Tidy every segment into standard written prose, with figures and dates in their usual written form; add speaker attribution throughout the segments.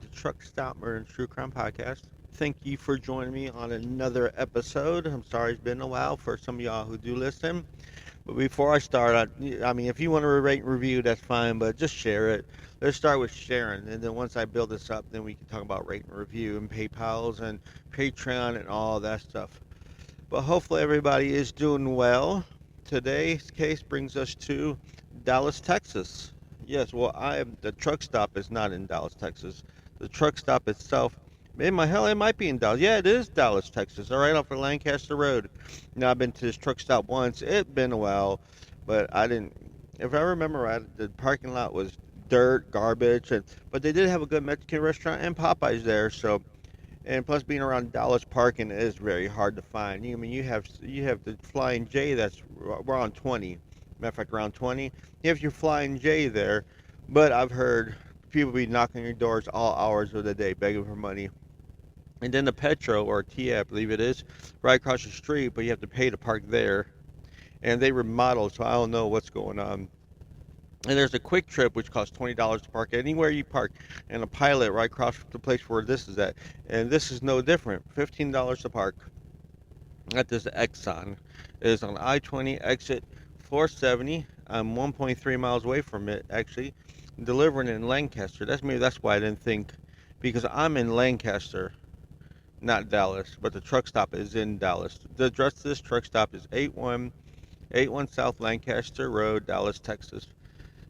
Speaker 1: to Truck Stop Murder and True Crime Podcast. Thank you for joining me on another episode. I'm sorry it's been a while for some of y'all who do listen. But before I start, I mean, if you want to rate and review, that's fine, but just share it. Let's start with sharing, and then once I build this up, then we can talk about rate and review and PayPal's and Patreon and all that stuff. But hopefully everybody is doing well. Today's case brings us to Dallas, Texas. Yes, well, the truck stop is not in Dallas, Texas. The truck stop itself, it might be in Dallas. Yeah, it is Dallas, Texas. All right, off of Lancaster Road. Now, I've been to this truck stop once. It's been a while, but I didn't. If I remember right, the parking lot was dirt, garbage, but they did have a good Mexican restaurant and Popeyes there. So, and plus being around Dallas, parking is very hard to find. I mean, you have the Flying J that's around 20. Matter of fact, around 20. You have your Flying J there, but I've heard people be knocking your doors all hours of the day begging for money. And then the Petro or T, I believe it is, right across the street, but you have to pay to park there. And they remodeled, so I don't know what's going on. And there's a Quick Trip which costs $20 to park anywhere you park, and a Pilot right across the place where this is at. And this is no different. $15 to park at this Exxon. It is on I-20 exit 470. I'm 1.3 miles away from it actually, delivering in Lancaster. That's why I didn't think, because I'm in Lancaster, not Dallas, but the truck stop is in Dallas. The address of this truck stop is 8181 South Lancaster Road, Dallas, Texas.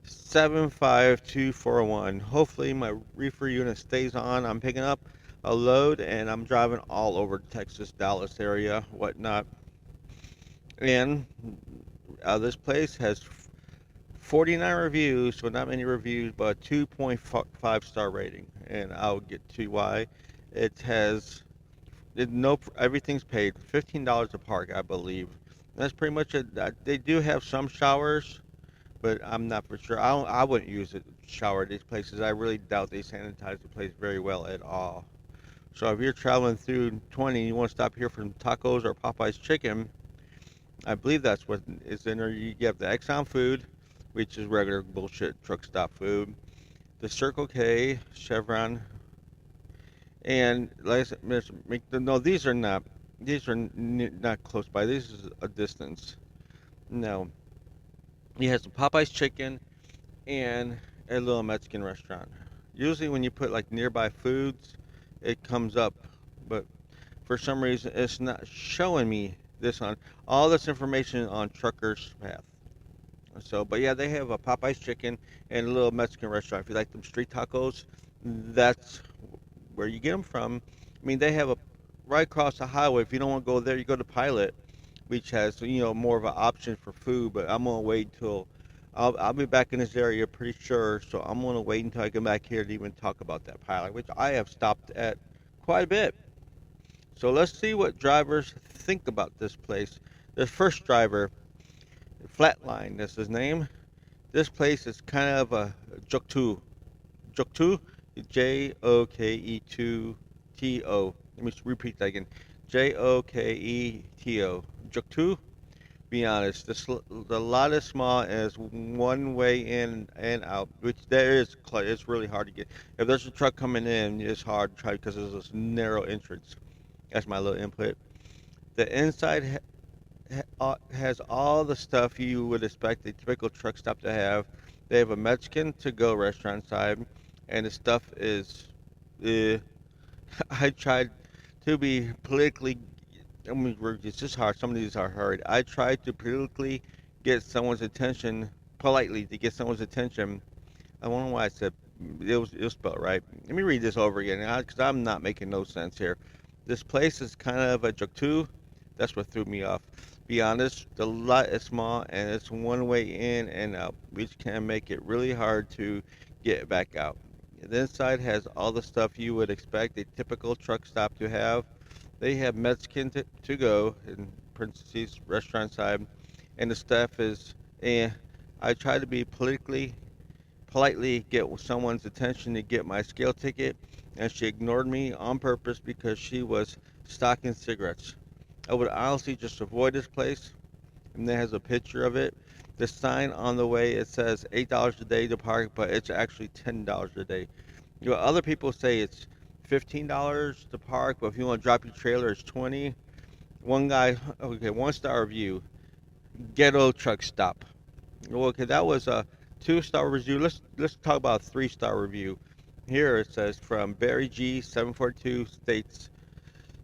Speaker 1: 75241. Hopefully my reefer unit stays on. I'm picking up a load and I'm driving all over Texas, Dallas area, whatnot. And this place has 49 reviews, so not many reviews, but 2.5 star rating. And I'll get to why. It has no everything's paid. $15 a park, I believe. That's pretty much it. They do have some showers, but I'm not for sure. I wouldn't use a shower at these places. I really doubt they sanitize the place very well at all. So if you're traveling through 20 and you want to stop here for tacos or Popeye's chicken, I believe that's what is in there. You have the Exxon food, which is regular bullshit truck stop food, the Circle K, Chevron, and like I said, no, these are not. These are not close by. This is a distance. No, he has the Popeye's chicken and a little Mexican restaurant. Usually, when you put like nearby foods, it comes up, but for some reason, it's not showing me this on all this information on Trucker's Path. So, but yeah, they have a Popeye's chicken and a little Mexican restaurant. If you like them street tacos, that's where you get them from. I mean, they have a right across the highway. If you don't want to go there, you go to Pilot, which has more of an option for food. But I'm gonna wait till I'll be back in this area pretty sure. So I'm gonna wait until I come back here to even talk about that Pilot, which I have stopped at quite a bit. So let's see what drivers think about this place. The first driver, Flatline, that's his name. This place is kind of a joktu. Joktu, Joketo. Let me repeat that again. Joketo. Joktu. Be honest, the lot is small and it's one way in and out, which there is. It's really hard to get. If there's a truck coming in, it's hard to try because there's this narrow entrance. That's my little input. The inside has all the stuff you would expect a typical truck stop to have. They have a Mexican to-go restaurant side, and the stuff is. Uh, I tried to be politically. I mean, it's just hard. Some of these are hard. I tried to politically get someone's attention, politely to get someone's attention. I don't know why I said it was spelled right. Let me read this over again, because I'm not making no sense here. This place is kind of a joke too. That's what threw me off. Be honest, the lot is small and it's one way in and out, which can make it really hard to get back out. The inside has all the stuff you would expect a typical truck stop to have. They have Mexican to go, in parentheses, restaurant side, and the staff is, eh. I try to be politely get someone's attention to get my scale ticket, and she ignored me on purpose because she was stocking cigarettes. I would honestly just avoid this place. And it has a picture of it. The sign on the way, it says $8 a day to park, but it's actually $10 a day. Other people say it's $15 to park, but if you want to drop your trailer, it's 20. One guy, okay, 1-star review, ghetto truck stop. Well, okay, that was a 2-star review. Let's talk about a 3-star review. Here it says from Barry G 742 states,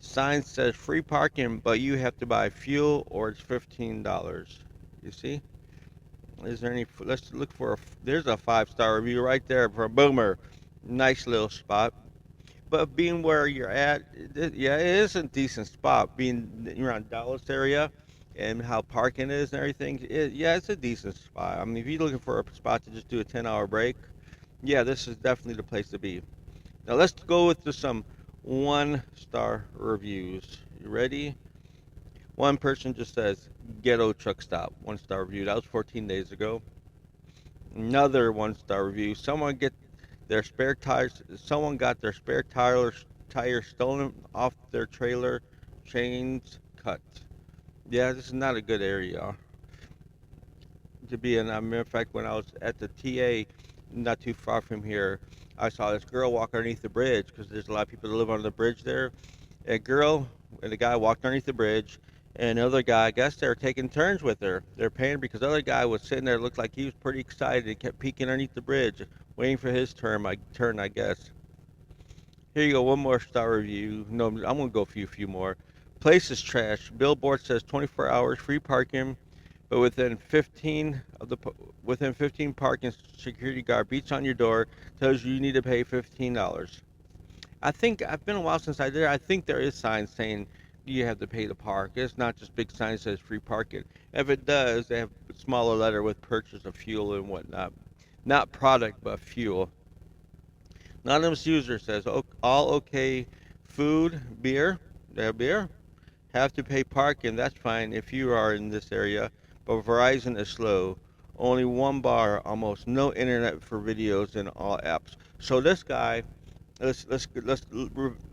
Speaker 1: sign says free parking, but you have to buy fuel or it's $15. You see? Is there any? Let's look for a. There's a 5-star review right there from Boomer. Nice little spot. But being where you're at, yeah, it is a decent spot. Being around Dallas area and how parking is and everything, yeah, it's a decent spot. I mean, if you're looking for a spot to just do a 10-hour break, yeah, this is definitely the place to be. Now let's go with some 1-star reviews. You ready? One person just says ghetto truck stop. 1-star review. That was 14 days ago. Another 1-star review. Someone got their spare tires stolen off their trailer, chains cut. Yeah, this is not a good area to be in. As a matter of fact, when I was at the TA, not too far from here, I saw this girl walk underneath the bridge because there's a lot of people that live on the bridge there. A girl and a guy walked underneath the bridge, and another guy, I guess they were taking turns with her. They're paying because the other guy was sitting there, looked like he was pretty excited. He kept peeking underneath the bridge, waiting for his turn, I guess. Here you go, one more star review. No, I'm gonna go a few more. Place is trash. Billboard says 24 hours free parking, but within 15 parking, security guard beats on your door, tells you need to pay $15. I think I've been a while since I did it. I think there is signs saying you have to pay to park. It's not just big signs that says free parking. If it does, they have a smaller letter with purchase of fuel and whatnot. Not product, but fuel. Anonymous user says all okay. Food, beer, they have beer. Have to pay parking. That's fine if you are in this area. But Verizon is slow. Only one bar, almost no internet for videos in all apps. So this guy, let's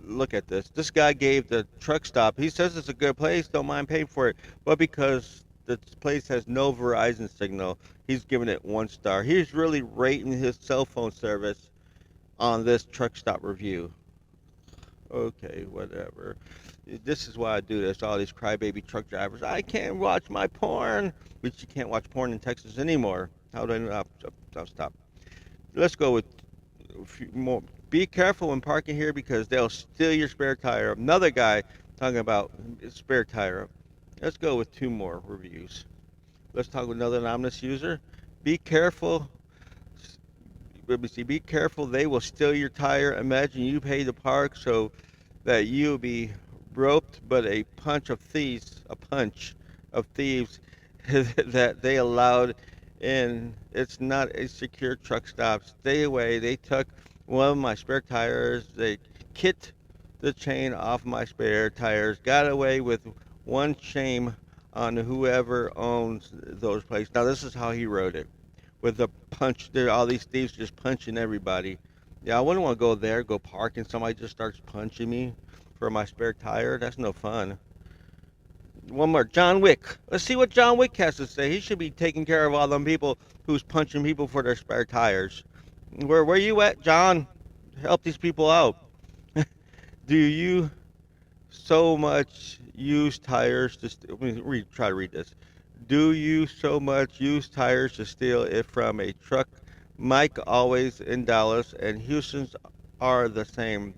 Speaker 1: look at this. This guy gave the truck stop. He says it's a good place. Don't mind paying for it. But because the place has no Verizon signal, he's giving it 1 star. He's really rating his cell phone service on this truck stop review. Okay, whatever. This is why I do this. All these crybaby truck drivers. I can't watch my porn, but you can't watch porn in Texas anymore. How do I know? I'll stop. Let's go with a few more. Be careful when parking here because they'll steal your spare tire. Another guy talking about spare tire. Let's go with 2 more reviews. Let's talk with another anonymous user. Be careful. Let me see. Be careful. They will steal your tire. Imagine you pay to park so that you'll be roped, but a punch of thieves that they allowed in. It's not a secure truck stop. Stay away. They took one of my spare tires. They kicked the chain off my spare tires. Got away with one shame on whoever owns those places. Now this is how he wrote it. With the punch, there all these thieves just punching everybody. Yeah, I wouldn't want to go there, go park, and somebody just starts punching me for my spare tire. That's no fun. One more, John Wick. Let's see what John Wick has to say. He should be taking care of all them people who's punching people for their spare tires. Where you at, John? Help these people out. Do you so much use tires to let me try to read this. Do you so much use tires to steal it from a truck? Mike always in Dallas and Houston's are the same.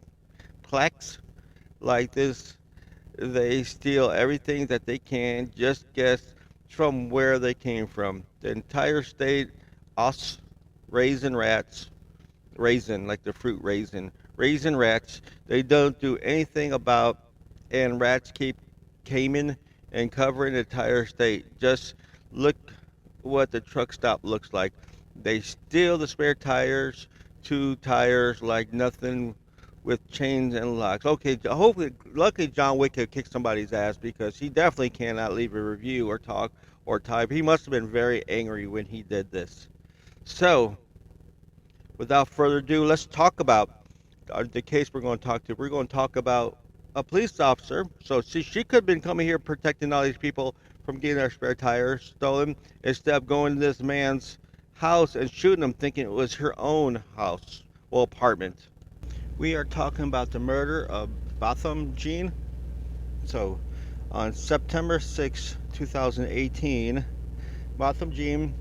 Speaker 1: Plex like this, they steal everything that they can. Just guess from where they came from. The entire state, us, raisin rats, raisin like the fruit raisin rats. They don't do anything about, and rats keep coming and covering the entire state. Just look what the truck stop looks like. They steal the spare tires, 2 tires like nothing with chains and locks. Okay, hopefully, luckily John Wick could kick somebody's ass because he definitely cannot leave a review or talk or type. He must have been very angry when he did this. So, without further ado, let's talk about the case we're going to talk to. We're going to talk about a police officer. So she could have been coming here protecting all these people from getting their spare tires stolen instead of going to this man's house and shooting him thinking it was her own house or apartment. We are talking about the murder of Botham Jean. So, on September 6, 2018, Botham Jean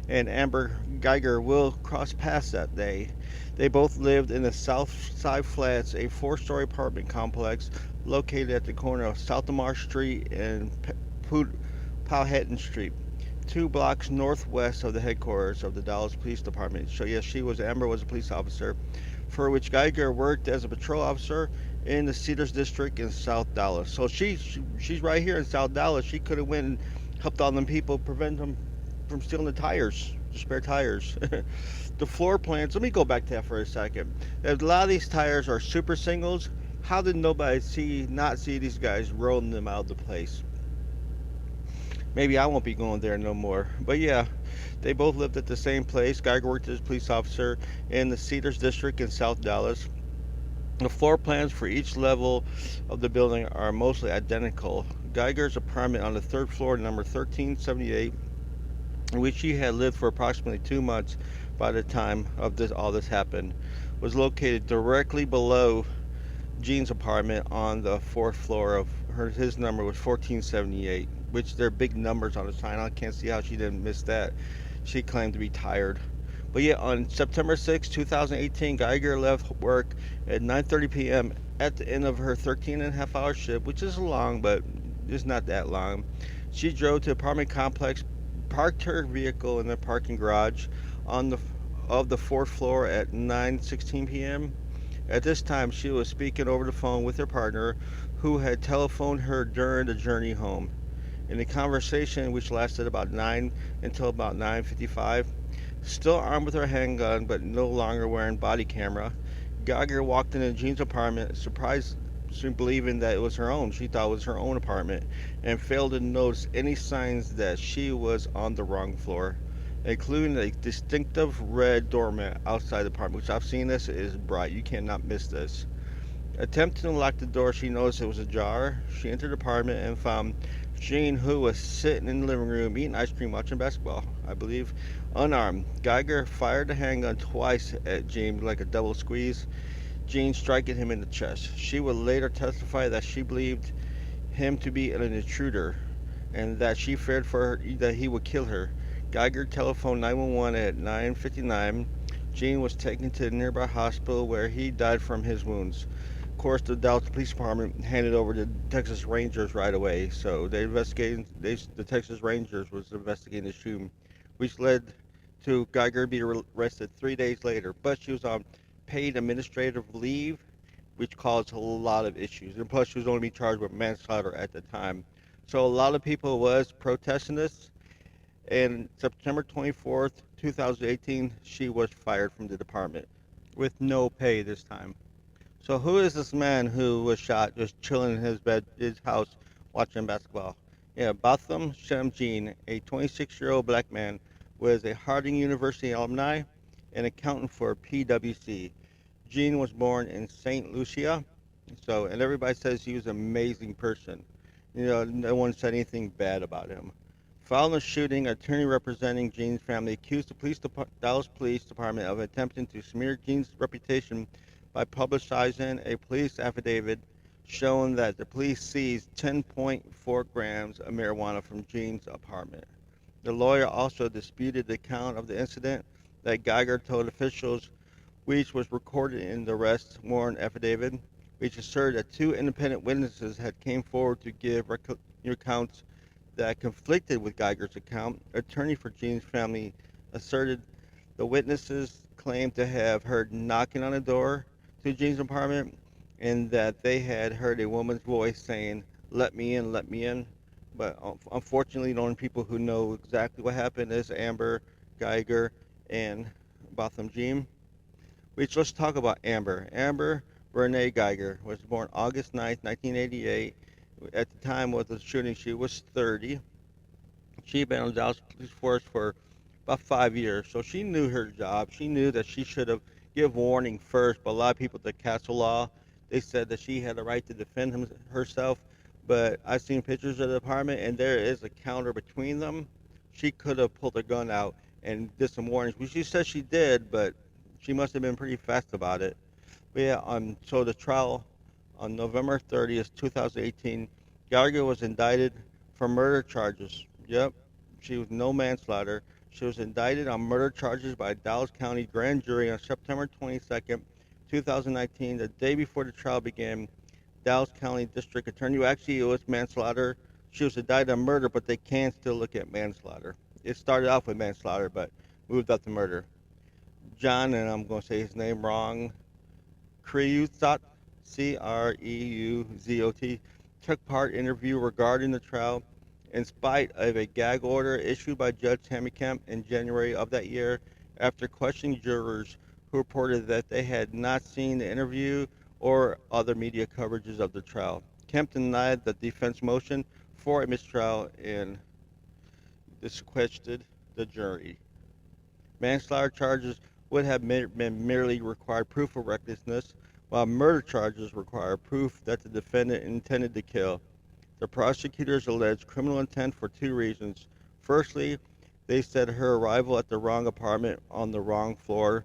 Speaker 1: and Amber Geiger will cross paths that day. They both lived in the South Side Flats, a four-story apartment complex located at the corner of Saltamar Street and Powhatan Street, 2 blocks northwest of the headquarters of the Dallas Police Department. So yes, Amber was a police officer, for which Geiger worked as a patrol officer in the Cedars District in South Dallas. So she's right here in South Dallas. She could have went and helped all them people, prevent them from stealing the tires, the spare tires. The floor plans. Let me go back to that for a second. A lot of these tires are super singles. How did nobody not see these guys rolling them out of the place? Maybe I won't be going there no more. But yeah, they both lived at the same place. Geiger worked as a police officer in the Cedars District in South Dallas. The floor plans for each level of the building are mostly identical. Geiger's apartment on the third floor, number 1378, in which he had lived for approximately 2 months by the time of all this happened, was located directly below Jean's apartment on the fourth floor of his number was 1478, which they're big numbers on the sign. I can't see how she didn't miss that. She claimed to be tired. But yeah, on September 6, 2018, Geiger left work at 9:30 p.m. at the end of her 13 and a half hour shift, which is long, but it's not that long. She drove to the apartment complex, parked her vehicle in the parking garage on the fourth floor at 9:16 p.m. At this time, she was speaking over the phone with her partner, who had telephoned her during the journey home. In a conversation which lasted about 9 until about 9:55, still armed with her handgun but no longer wearing body camera, Geiger walked into Jean's apartment, surprised, believing that it was her own. She thought it was her own apartment, and failed to notice any signs that she was on the wrong floor, including a distinctive red doormat outside the apartment. Which I've seen this, it is bright. You cannot miss this. Attempting to lock the door, she noticed it was ajar. She entered the apartment and found Jean, who was sitting in the living room eating ice cream, watching basketball, I believe, unarmed. Geiger fired the handgun twice at Jean like a double squeeze, Jean striking him in the chest. She would later testify that she believed him to be an intruder and that she feared for her, that he would kill her. Geiger telephoned 911 at 9:59. Jean was taken to the nearby hospital where he died from his wounds. Of course, the Dallas Police Department handed over to Texas Rangers right away. So the Texas Rangers was investigating the shooting, which led to Geiger being arrested 3 days later. But she was on paid administrative leave, which caused a lot of issues. And plus, she was only being charged with manslaughter at the time. So a lot of people was protesting this. And September 24th, 2018, she was fired from the department with no pay this time. So who is this man who was shot just chilling in his house, watching basketball? Yeah, Botham Jean, a 26-year-old black man, was a Harding University alumni and accountant for PwC. Jean was born in St. Lucia, and everybody says he was an amazing person. No one said anything bad about him. Following the shooting, an attorney representing Jean's family accused the Dallas Police Department of attempting to smear Jean's reputation by publicizing a police affidavit showing that the police seized 10.4 grams of marijuana from Jean's apartment. The lawyer also disputed the account of the incident that Geiger told officials, which was recorded in the arrest warrant affidavit, which asserted that two independent witnesses had came forward to give accounts that conflicted with Geiger's account. Attorney for Jean's family asserted the witnesses claimed to have heard knocking on the door to Jean's apartment and that they had heard a woman's voice saying, "Let me in, let me in." But unfortunately, the only people who know exactly what happened is Amber, Geiger, and Botham Jean. Which let's talk about Amber. Amber Renee Geiger was born August 9th, 1988. At the time of the shooting, she was 30. She had been on the Dallas Police Force for about 5 years, so she knew her job. She knew that she should have give warning first, but a lot of people at the Castle Law, they said that she had the right to defend herself. But I've seen pictures of the apartment, and there is a counter between them. She could have pulled her gun out and did some warnings, which she said she did, but she must have been pretty fast about it. Yeah, so the trial on November 30th, 2018, Geiger was indicted for murder charges. Yep, she was no manslaughter. She was indicted on murder charges by a Dallas County grand jury on September 22nd, 2019, the day before the trial began. Dallas County District Attorney, who actually it was manslaughter. She was indicted on murder, but they can still look at manslaughter. It started off with manslaughter, but moved up to murder. John, and I'm going to say his name wrong, Creuzot, Creuzot, took part in an interview regarding the trial in spite of a gag order issued by Judge Tammy Kemp in January of that year after questioning jurors who reported that they had not seen the interview or other media coverages of the trial. Kemp denied the defense motion for a mistrial and disquieted the jury. Manslaughter charges would have been merely required proof of recklessness, while murder charges require proof that the defendant intended to kill. The prosecutors alleged criminal intent for two reasons. Firstly, they said her arrival at the wrong apartment on the wrong floor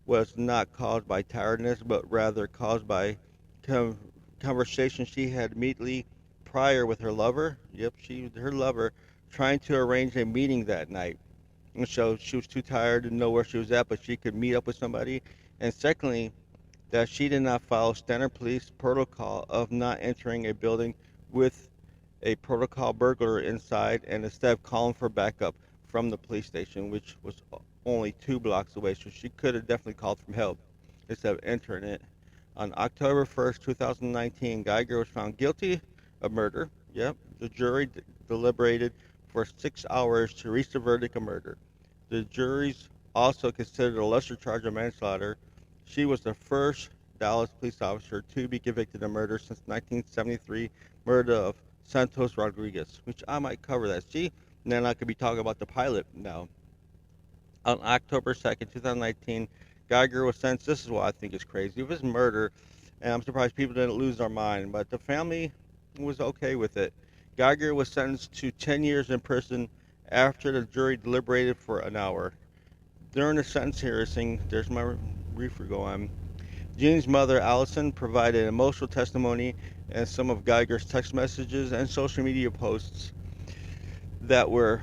Speaker 1: was not caused by tiredness, but rather caused by con- conversation she had immediately prior with her lover. Yep, her lover, trying to arrange a meeting that night. And so she was too tired to know where she was at, but she could meet up with somebody. And secondly, that she did not follow standard police protocol of not entering a building with a protocol burglar inside and instead of calling for backup from the police station, which was only 2 blocks away. So she could have definitely called for help instead of entering it. On October 1st, 2019, Geiger was found guilty of murder. Yep, the jury deliberated for 6 hours to reach the verdict of murder. The juries also considered a lesser charge of manslaughter. She was the first Dallas police officer to be convicted of murder since 1973 murder of Santos Rodriguez, which I might cover that. See, and then I could be talking about the pilot now. On October 2nd, 2019, Geiger was sentenced. This is what I think is crazy. It was murder, and I'm surprised people didn't lose their mind, but the family was okay with it. Geiger was sentenced to 10 years in prison after the jury deliberated for an hour. During the sentence hearing, there's my reefer go on. Jean's mother, Allison, provided emotional testimony and some of Geiger's text messages and social media posts that were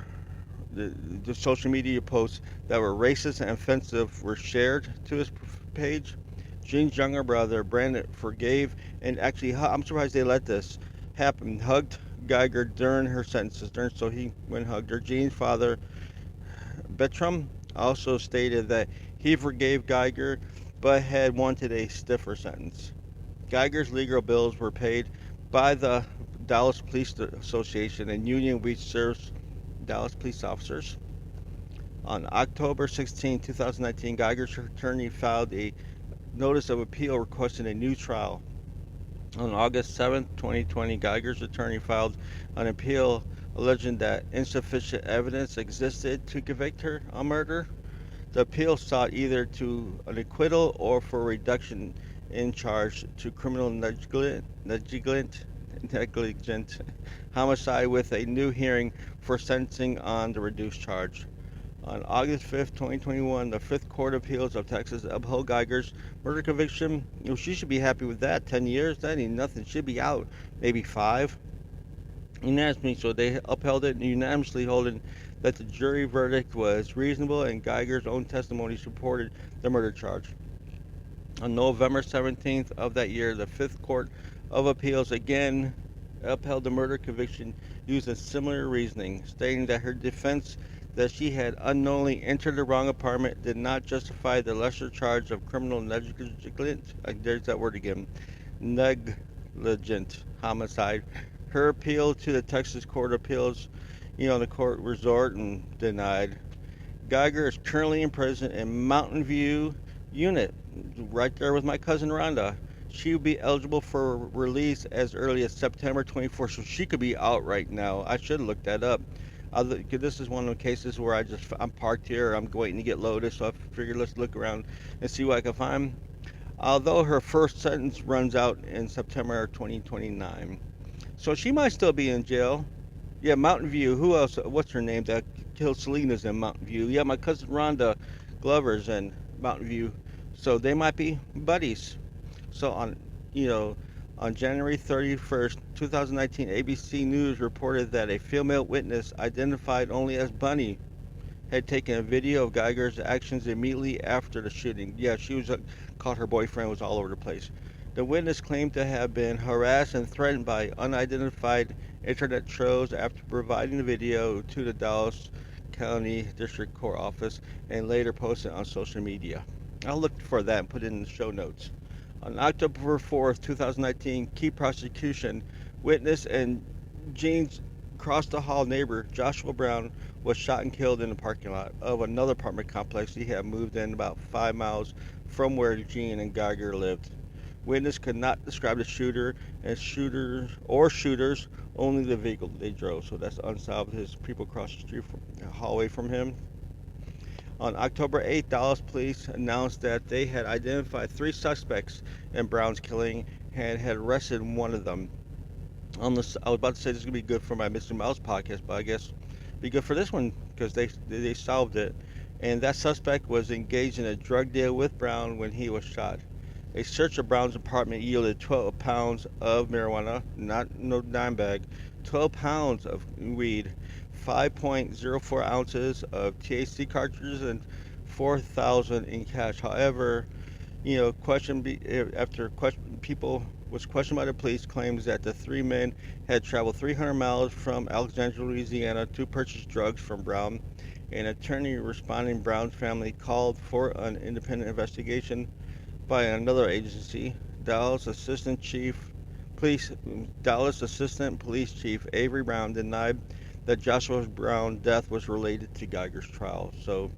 Speaker 1: the social media posts that were racist and offensive were shared to his page. Jean's younger brother, Brandon, forgave and actually, I'm surprised they let this happen, hugged Geiger during her sentences. So he went and hugged her. Jean's father, Bertram, also stated that he forgave Geiger but had wanted a stiffer sentence. Geiger's legal bills were paid by the Dallas Police Association and union which serves Dallas police officers. On October 16, 2019, Geiger's attorney filed a notice of appeal requesting a new trial. On August 7, 2020, Geiger's attorney filed an appeal alleging that insufficient evidence existed to convict her on murder. The appeal sought either to an acquittal or for a reduction in charge to criminal negligent homicide with a new hearing for sentencing on the reduced charge. On August 5th, 2021, the Fifth Court of Appeals of Texas upheld Geiger's murder conviction. You know, she should be happy with that. 10 years, that ain't nothing. She'd be out, maybe 5. Unanimously, so they upheld it unanimously, holding that the jury verdict was reasonable and Geiger's own testimony supported the murder charge. On November 17th of that year, the Fifth Court of Appeals again upheld the murder conviction using similar reasoning, stating that her defense that she had unknowingly entered the wrong apartment did not justify the lesser charge of criminal negligent, there's that word again, negligent homicide. Her appeal to the Texas Court of Appeals, the court resort and denied. Geiger is currently in prison in Mountain View Unit, right there with my cousin Rhonda. She would be eligible for release as early as September 24th, so she could be out right now. I should have looked that up. This is one of the cases where I'm parked here, I'm waiting to get loaded, so I figured let's look around and see what I can find. Although her first sentence runs out in September 2029, so she might still be in jail. Yeah, Mountain View. Who else? What's her name? That killed Selena's in Mountain View. Yeah, my cousin Rhonda Glover's in Mountain View. So they might be buddies. So you know, on January 31st, 2019, ABC News reported that a female witness identified only as Bunny had taken a video of Geiger's actions immediately after the shooting. Yeah, she was caught her boyfriend was all over the place. The witness claimed to have been harassed and threatened by unidentified internet trolls after providing the video to the Dallas County District Court office and later posted on social media. I'll look for that and put it in the show notes. On October 4th, 2019, key prosecution witness and Jean's across the hall neighbor Joshua Brown was shot and killed in the parking lot of another apartment complex he had moved in about 5 miles from where Jean and Geiger lived. Witness could not describe the shooter as shooters, only the vehicle they drove. So that's unsolved. His people across the street from the hallway from him. On October 8th, Dallas police announced that they had identified three suspects in Brown's killing and had arrested one of them. I was about to say this is gonna be good for my Mr. Mouse podcast, but I guess be good for this one because they solved it. And that suspect was engaged in a drug deal with Brown when he was shot. A search of Brown's apartment yielded 12 pounds of marijuana, not no dime bag, 12 pounds of weed, 5.04 ounces of THC cartridges, and 4,000 in cash. However, after question people was questioned by the police, claims that the three men had traveled 300 miles from Alexandria, Louisiana to purchase drugs from Brown. An attorney responding Brown's family called for an independent investigation by another agency. Dallas Assistant Chief Police Dallas Assistant Police Chief Avery Brown denied that Joshua Brown's death was related to Geiger's trial. So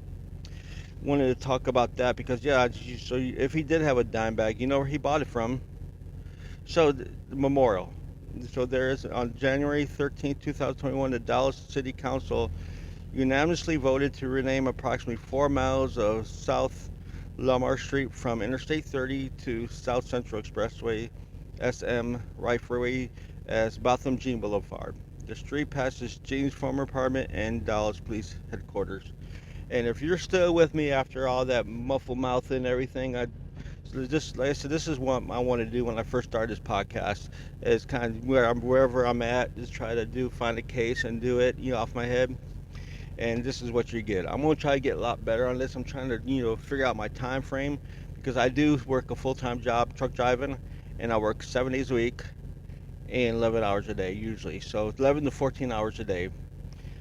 Speaker 1: wanted to talk about that because if he did have a dime bag, you know where he bought it from. So the memorial. So there is on January 13th, 2021, the Dallas City Council unanimously voted to rename approximately 4 miles of South Lamar Street from Interstate 30 to South Central Expressway SM Rifeway as Botham Jean Boulevard. The street passes Jean's former apartment and Dallas Police Headquarters. And if you're still with me after all that muffled mouth and everything, like I said, this is what I want to do when I first started this podcast. Is kind of wherever I'm at, just try to find a case and do it, off my head. And this is what you get. I'm gonna try to get a lot better on this. I'm trying to, figure out my time frame because I do work a full-time job, truck driving, and I work 7 days a week and 11 hours a day usually. So 11 to 14 hours a day.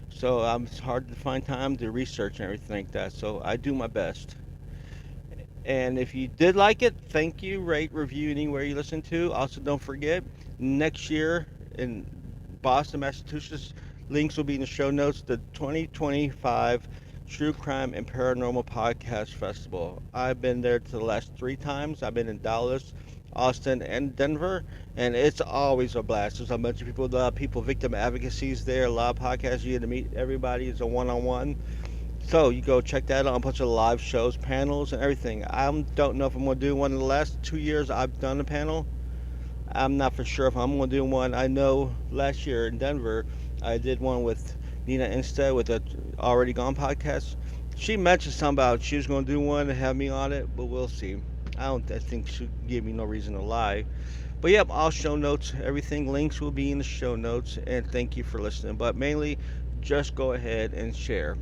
Speaker 1: So it's hard to find time to research and everything like that. So I do my best. And if you did like it, thank you. Rate, review anywhere you listen to. Also, don't forget, next year in Boston, Massachusetts, links will be in the show notes. The 2025 True Crime and Paranormal Podcast Festival. I've been there to the last 3 times. I've been in Dallas, Austin, and Denver, and it's always a blast. There's a bunch of people, victim advocacies there, a lot of podcasts. You get to meet everybody. It's a one-on-one. So you go check that out. A bunch of live shows, panels, and everything. I don't know if I'm going to do one. In the last 2 years, I've done a panel. I'm not for sure if I'm going to do one. I know last year in Denver, I did one with Nina Instead with the Already Gone podcast. She mentioned something about she was going to do one and have me on it, but we'll see. I think she gave me no reason to lie. But yep, all show notes, everything, links will be in the show notes. And thank you for listening. But mainly, just go ahead and share.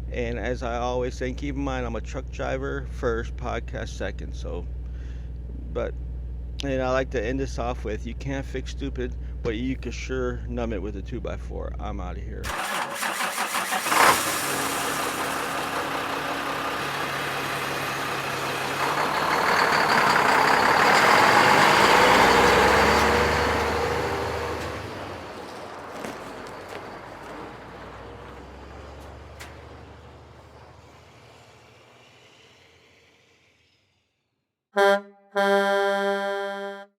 Speaker 1: And as I always say, keep in mind, I'm a truck driver first, podcast second. But, and I like to end this off with, you can't fix stupid, but you can sure numb it with a 2x4. I'm out of here.